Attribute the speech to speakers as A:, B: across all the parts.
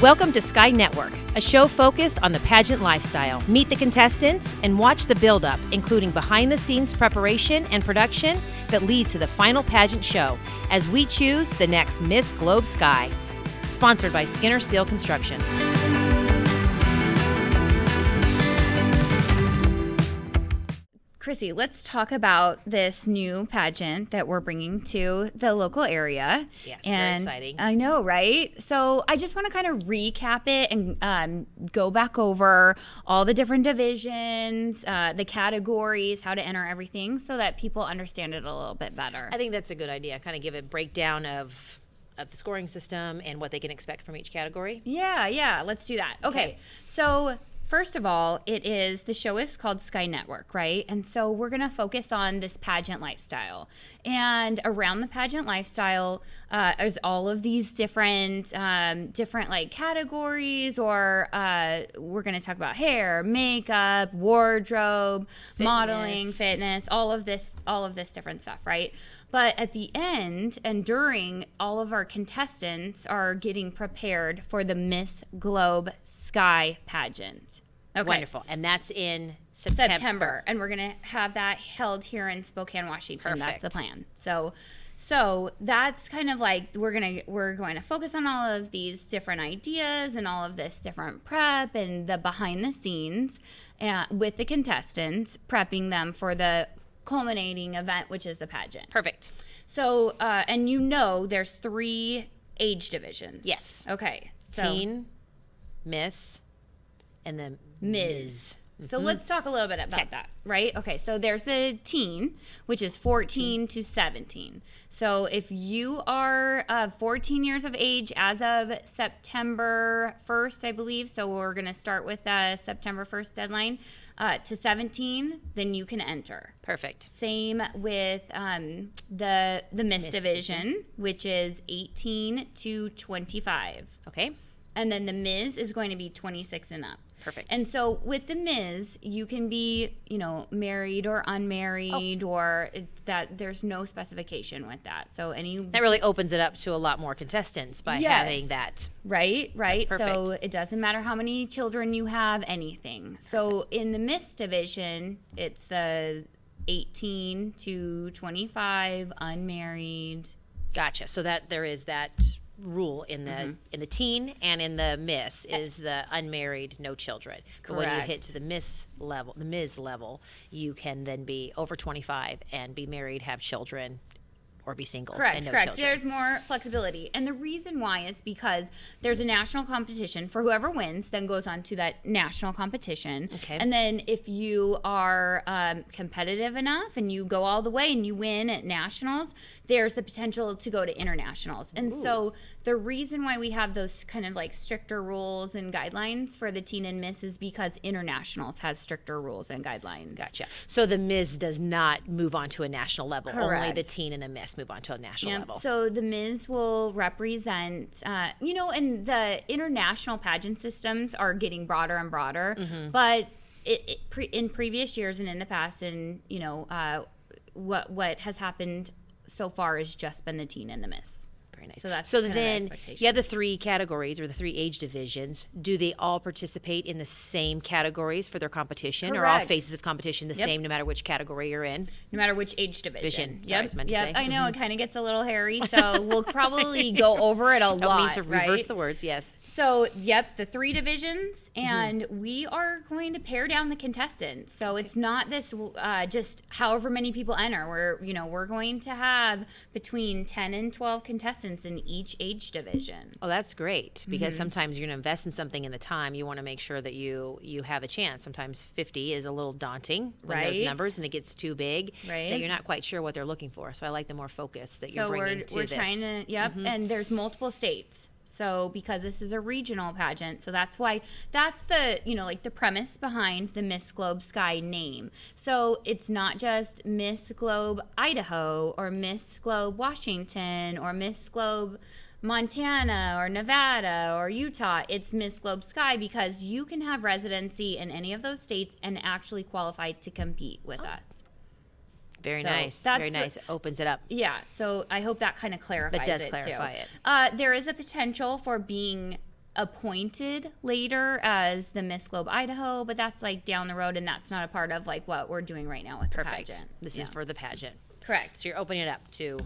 A: Welcome to Sky Network, a show focused on the pageant lifestyle. Meet the contestants and watch the build-up, including behind-the-scenes preparation and production that leads to the final pageant show as we choose the next Miss Globe Sky. Sponsored by Skinner Steel Construction.
B: Chrissy, let's talk about this new pageant that we're bringing to the local area.
A: Yes, very exciting.
B: I know, right? So I just want to kind of recap it and go back over all the different divisions, the categories, how to enter everything so that people understand it a little bit better.
A: I think that's a good idea. Kind of give a breakdown of the scoring system and what they can expect from each category.
B: Yeah, let's do that. Okay. So first of all, the show is called Sky Network, right? And so we're going to focus on this pageant lifestyle. And around the pageant lifestyle, there's all of these different like categories, or we're going to talk about hair, makeup, wardrobe, modeling, fitness, all of this different stuff, right? But at the end and during, all of our contestants are getting prepared for the Miss Globe Sky pageant. Okay.
A: Wonderful. And that's in September.
B: And we're going to have that held here in Spokane, Washington.
A: Perfect.
B: That's the plan. So that's kind of like we're going to focus on all of these different ideas and all of this different prep and the behind the scenes with the contestants, prepping them for the culminating event, which is the pageant.
A: Perfect.
B: So, and there's 3 age divisions.
A: Yes.
B: Okay. So,
A: Teen, Miss, and then Ms.
B: So let's talk a little bit about that, right? Okay, so there's the teen, which is 14 to 17. So if you are 14 years of age as of September 1st, I believe, so we're going to start with September 1st deadline, to 17, then you can enter.
A: Perfect.
B: Same with the Miss division, which is 18 to 25.
A: Okay.
B: And then the Ms is going to be 26 and up.
A: Perfect.
B: And so with the Ms, you can be, married or unmarried, or that there's no specification with that. So that
A: really opens it up to a lot more contestants by having that.
B: Right.
A: That's perfect.
B: So it doesn't matter how many children you have, anything. Perfect. So in the Miss division, it's the 18 to 25, unmarried.
A: Gotcha. So that there is that rule in the teen and in the Miss is the unmarried, no children. Correct. But when you hit to the Ms level, you can then be over 25 and be married, have children, or be single.
B: Correct.
A: And no children.
B: There's more flexibility. And the reason why is because there's a national competition for whoever wins, then goes on to that national competition.
A: Okay.
B: And then if you are competitive enough and you go all the way and you win at nationals, there's the potential to go to internationals. And so the reason why we have those kind of like stricter rules and guidelines for the teen and Miss is because internationals has stricter rules and guidelines.
A: Gotcha. So the Ms does not move on to a national level.
B: Correct.
A: Only the teen and the Miss move on to a national level.
B: So the Ms will represent, and the international pageant systems are getting broader and broader. Mm-hmm. But in previous years and in the past, and what has happened so far has just been the teen and the Miss.
A: Very nice.
B: So that's
A: so
B: kind
A: then
B: of the
A: you have the 3 categories or the 3 age divisions. Do they all participate in the same categories for their competition?
B: Correct.
A: Or all phases of competition the same no matter which category you're in?
B: No matter which age division.
A: Sorry, I was meant to say.
B: I know, it kind of gets a little hairy, so we'll probably go over it a lot.
A: I mean to reverse
B: right?
A: the words, yes.
B: So, the 3 divisions, and we are going to pare down the contestants. So it's not this just however many people enter. We're going to have between 10 and 12 contestants in each age division.
A: Oh, that's great, because sometimes you're going to invest in something in the time. You want to make sure that you have a chance. Sometimes 50 is a little daunting when those numbers, and it gets too big that you're not quite sure what they're looking for. So I like the more focus that you're bringing to this.
B: So we're trying to, and there's multiple states. So because this is a regional pageant, so that's why that's the, the premise behind the Miss Globe Sky name. So it's not just Miss Globe Idaho or Miss Globe Washington or Miss Globe Montana or Nevada or Utah. It's Miss Globe Sky because you can have residency in any of those states and actually qualify to compete with us.
A: Very nice. Very nice. It opens it up.
B: Yeah. So I hope that kind of clarifies it.
A: That does clarify it.
B: There is a potential for being appointed later as the Miss Globe Idaho, but that's like down the road, and that's not a part of like what we're doing right now with the pageant.
A: This is for the pageant.
B: Correct.
A: So you're opening it up to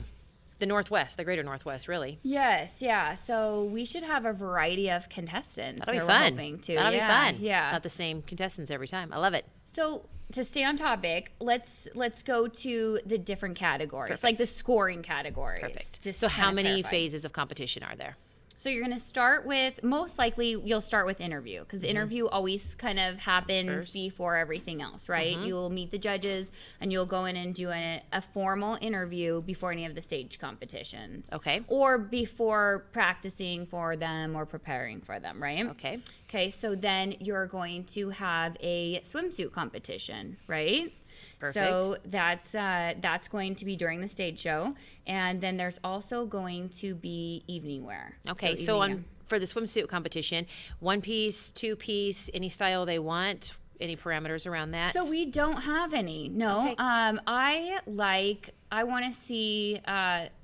A: the Northwest, the greater Northwest, really.
B: Yes, yeah. So we should have a variety of contestants.
A: That'll be
B: we're
A: fun.
B: hoping to.
A: That'll be fun.
B: Yeah.
A: Not the same contestants every time. I love it.
B: So to stay on topic, let's go to the different categories,
A: Perfect.
B: like the scoring categories.
A: Perfect.
B: Just
A: So
B: to
A: how
B: kinda
A: many
B: clarify.
A: phases of competition are there?
B: So you're going to start with, most likely you'll start with interview, because interview always kind of happens
A: first.
B: before everything else, right? You'll meet the judges and you'll go in and do a formal interview before any of the stage competitions.
A: Okay.
B: Or before practicing for them or preparing for them, right?
A: Okay.
B: Okay, so then you're going to have a swimsuit competition, right?
A: Perfect.
B: So that's going to be during the stage show, and then there's also going to be evening wear.
A: Okay. So for the swimsuit competition, 1 piece, 2 piece, any style they want. Any parameters around that?
B: So we don't have any. No.
A: Okay.
B: I want to see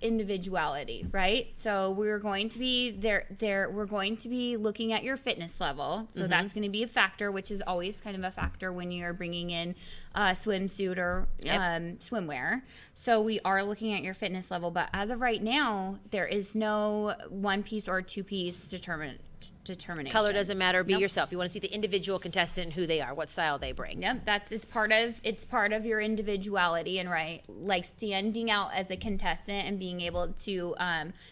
B: individuality, right? So we're going to be there. We're going to be looking at your fitness level. So that's going to be a factor, which is always kind of a factor when you're bringing in swimsuit or swimwear. So we are looking at your fitness level, but as of right now, there is no 1 piece or 2 piece determination.
A: Color doesn't matter. Be
B: Nope.
A: yourself. You want to see the individual contestant, who they are, what style they bring.
B: Yep, it's part of your individuality and right, like standing out as a contestant and being able to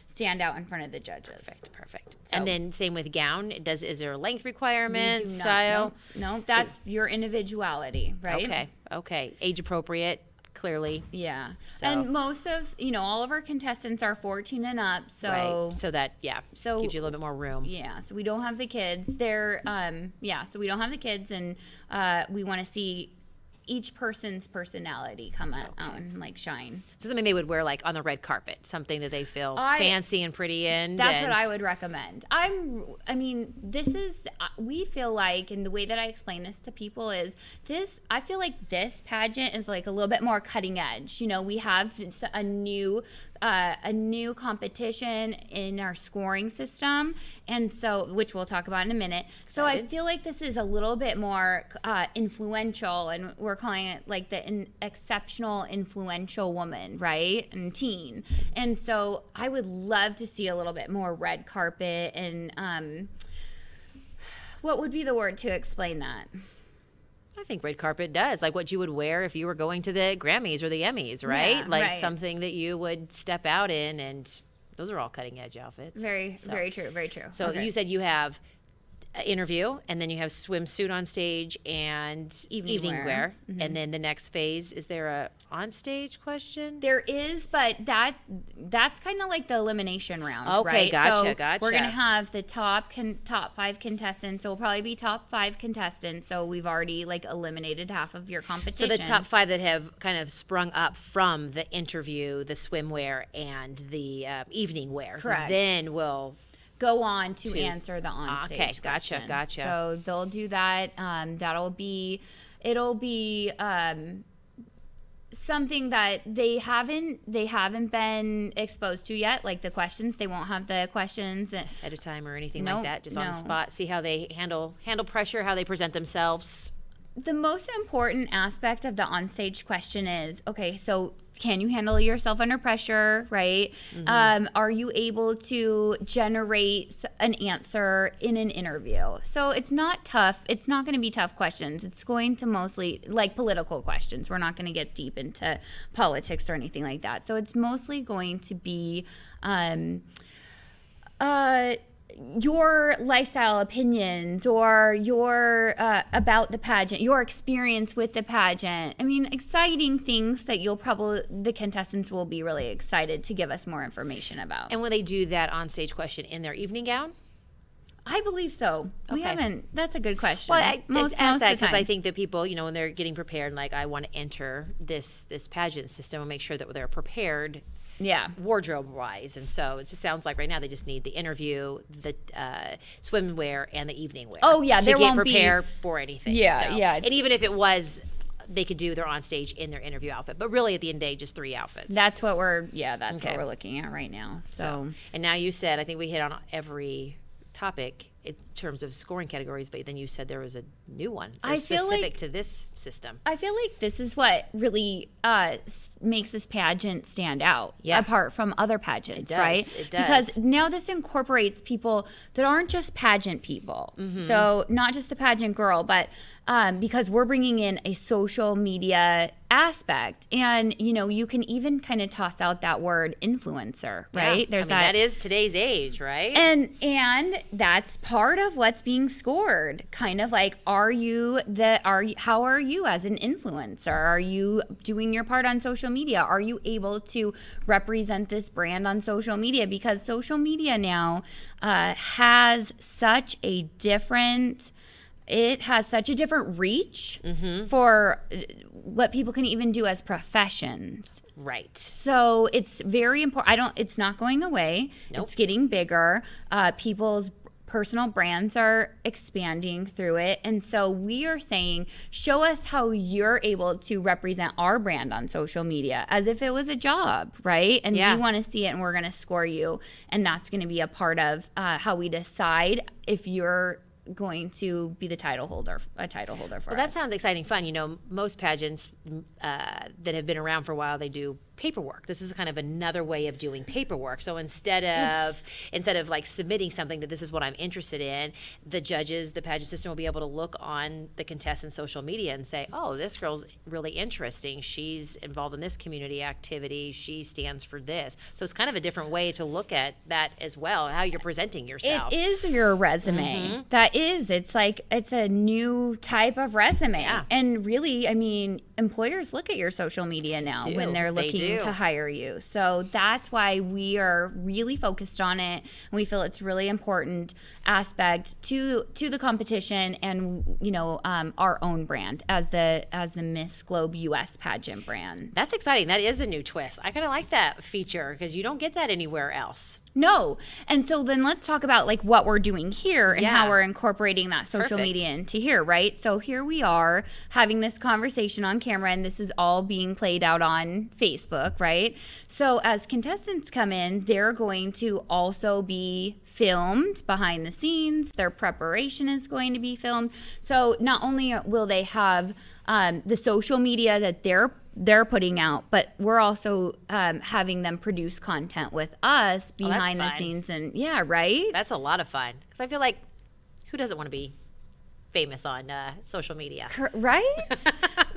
B: stand out in front of the judges.
A: Perfect.
B: So-
A: And then same with gown. Is there a length requirement,
B: We do not-
A: style?
B: No, that's your individuality, right?
A: Okay. Age appropriate, clearly.
B: Yeah.
A: So-
B: And most of, all of our contestants are 14 and up, so
A: Right. So that,
B: So-
A: gives you a little bit more room.
B: yeah, so we don't have the kids. So we don't have the kids, and we want to see each person's personality come out and like shine.
A: So something they would wear like on the red carpet, something that they feel fancy and pretty in.
B: That's what I would recommend. We feel like, and the way that I explain this to people is I feel like this pageant is like a little bit more cutting edge. We have a new competition in our scoring system, and so, which we'll talk about in a minute. So I feel like this is a little bit more influential, and we're calling it like the exceptional influential woman, right? And teen. And so I would love to see a little bit more red carpet and what would be the word to explain that?
A: I think red carpet does, like what you would wear if you were going to the Grammys or the Emmys, right?
B: Yeah,
A: like
B: right.
A: something that you would step out in, and those are all cutting edge outfits.
B: Very true, very true.
A: So
B: Okay.
A: you said you have an interview, and then you have swimsuit on stage and
B: Evening wear. Mm-hmm.
A: And then the next phase, is there a on-stage question?
B: There is, but that's kind of like the elimination round.
A: Okay,
B: right?
A: gotcha.
B: We're gonna have the top 5 contestants. So it'll probably be top 5 contestants. So we've already like eliminated half of your
A: So
B: competition.
A: the top 5 that have kind of sprung up from the interview, the swimwear, and the evening wear.
B: Correct.
A: Then we'll
B: go on to answer the on-stage
A: Okay, gotcha.
B: question. So they'll do that. It'll be something that they haven't been exposed to yet, like the questions. They won't have the questions
A: at a time or anything
B: Nope,
A: like that, just on the
B: no.
A: spot. See how they handle pressure, how they present themselves.
B: The most important aspect of the onstage question is, okay, so can you handle yourself under pressure, right?
A: Mm-hmm.
B: Are you able to generate an answer in an interview? So it's not tough. It's not going to be tough questions. It's going to mostly, like political questions. We're not going to get deep into politics or anything like that. So it's mostly going to be your lifestyle opinions or your about the pageant, your experience with the pageant. I mean, exciting things that the contestants will be really excited to give us more information about.
A: And when they do that on-stage question in their evening gown?
B: I believe so. We
A: Okay.
B: haven't. That's a good question.
A: Well, I
B: most
A: ask
B: of
A: that
B: the
A: because
B: time.
A: I think that people, when they're getting prepared, like I want to enter this pageant system and make sure that they're prepared
B: Yeah.
A: wardrobe-wise. And so it just sounds like right now they just need the interview, the swimwear, and the evening wear.
B: Oh, yeah,
A: to
B: there
A: get
B: won't be-
A: prepared for anything.
B: Yeah,
A: So-
B: yeah.
A: And even if it was, they could do their on stage in their interview outfit. But really, at the end of the day, just 3 outfits.
B: That's what we're
A: Okay.
B: looking at right now. So
A: And now you said, I think we hit on every topic in terms of scoring categories, but then you said there was a new one
B: specific
A: to this system.
B: I feel like this is what really makes this pageant stand out apart from other pageants, right?
A: It does.
B: Because now this incorporates people that aren't just pageant people. So not just the pageant girl, but because we're bringing in a social media aspect. And, you can even kind of toss out that word influencer, right?
A: Yeah. That is today's age, right?
B: And that's part of what's being scored. Kind of like, how are you as an influencer? Are you doing your part on social media? Are you able to represent this brand on social media? Because social media now has such a different reach for what people can even do as professions.
A: Right.
B: So it's very important. It's not going away. Nope. It's getting bigger. People's personal brands are expanding through it. And so we are saying, show us how you're able to represent our brand on social media as if it was a job, right? And we want to see it, and we're going to score you. And that's going to be a part of how we decide if you're going to be a title holder for us.
A: Well, that sounds exciting fun. Most pageants that have been around for a while, they do paperwork. This is kind of another way of doing paperwork. So instead of like submitting something that this is what I'm interested in, the judges, the pageant system will be able to look on the contestant's social media and say, oh, this girl's really interesting. She's involved in this community activity. She stands for this. So it's kind of a different way to look at that as well, how you're presenting yourself.
B: It is your resume. That is. It's a new type of resume.
A: Yeah.
B: And really, employers look at your social media now when they're looking to hire you. So that's why we are really focused on it. And we feel it's really important aspect to the competition and our own brand as the Miss Globe US pageant brand.
A: That's exciting. That is a new twist. I kind of like that feature because you don't get that anywhere else.
B: No. And so then let's talk about like what we're doing here and how we're incorporating that social media into here, right? So here we are having this conversation on camera, and this is all being played out on Facebook, right? So as contestants come in, they're going to also be filmed behind the scenes. Their preparation is going to be filmed. So not only will they have the social media that they're putting out, but we're also having them produce content with us behind the scenes. And right?
A: That's a lot of fun because I feel like who doesn't want to be famous on social media?
B: Right?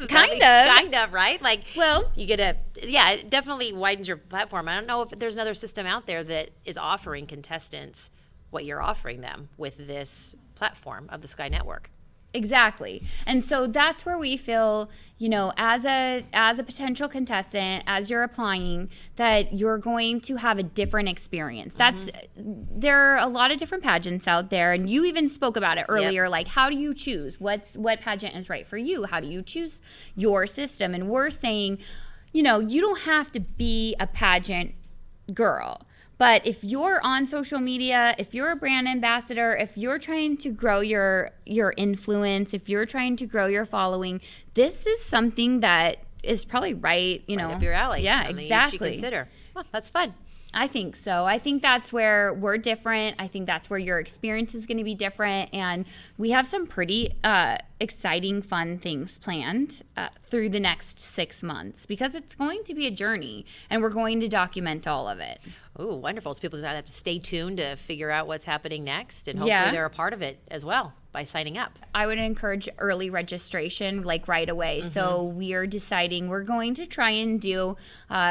B: Kind of,
A: right? Like,
B: well,
A: you get it definitely widens your platform. I don't know if there's another system out there that is offering contestants what you're offering them with this platform of the Sky Network.
B: Exactly. And so that's where we feel, as a potential contestant, as you're applying, that you're going to have a different experience. There are a lot of different pageants out there, and you even spoke about it earlier, like how do you choose what pageant is right for you? How do you choose your system? And we're saying, you don't have to be a pageant girl. But if you're on social media, if you're a brand ambassador, if you're trying to grow your influence, if you're trying to grow your following, this is something that is probably right
A: up your alley.
B: Yeah,
A: something
B: exactly.
A: You should consider. Well, that's fun.
B: I think so. I think that's where we're different. I think that's where your experience is going to be different. And we have some pretty exciting, fun things planned through the next 6 months because it's going to be a journey and we're going to document all of it.
A: Oh, wonderful. So people have to stay tuned to figure out what's happening next, and hopefully they're a part of it as well by signing up.
B: I would encourage early registration right away. So we are deciding we're going to try and do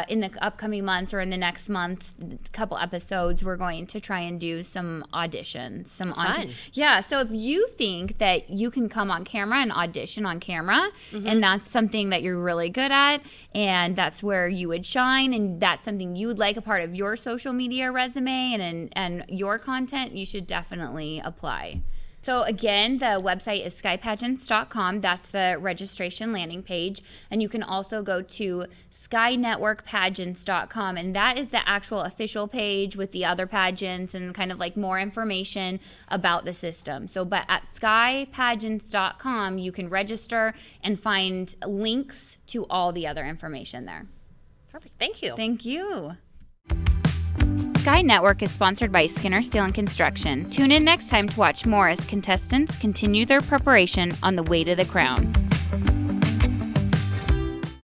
B: in the upcoming months or in the next month, couple episodes, we're going to try and do some auditions.
A: Fun.
B: Yeah. So if you think that you can come on camera and audition on camera, and that's something that you're really good at, and that's where you would shine, and that's something you would like a part of your social media resume and your content, you should definitely apply. So again, the website is skypageants.com. That's the registration landing page. And you can also go to skynetworkpageants.com. And that is the actual official page with the other pageants and kind of like more information about the system. So, but at skypageants.com, you can register and find links to all the other information there.
A: Perfect. Thank you.
B: Thank you. Sky Network is sponsored by Skinner Steel and Construction. Tune in next time to watch more as contestants continue their preparation on the way to the crown.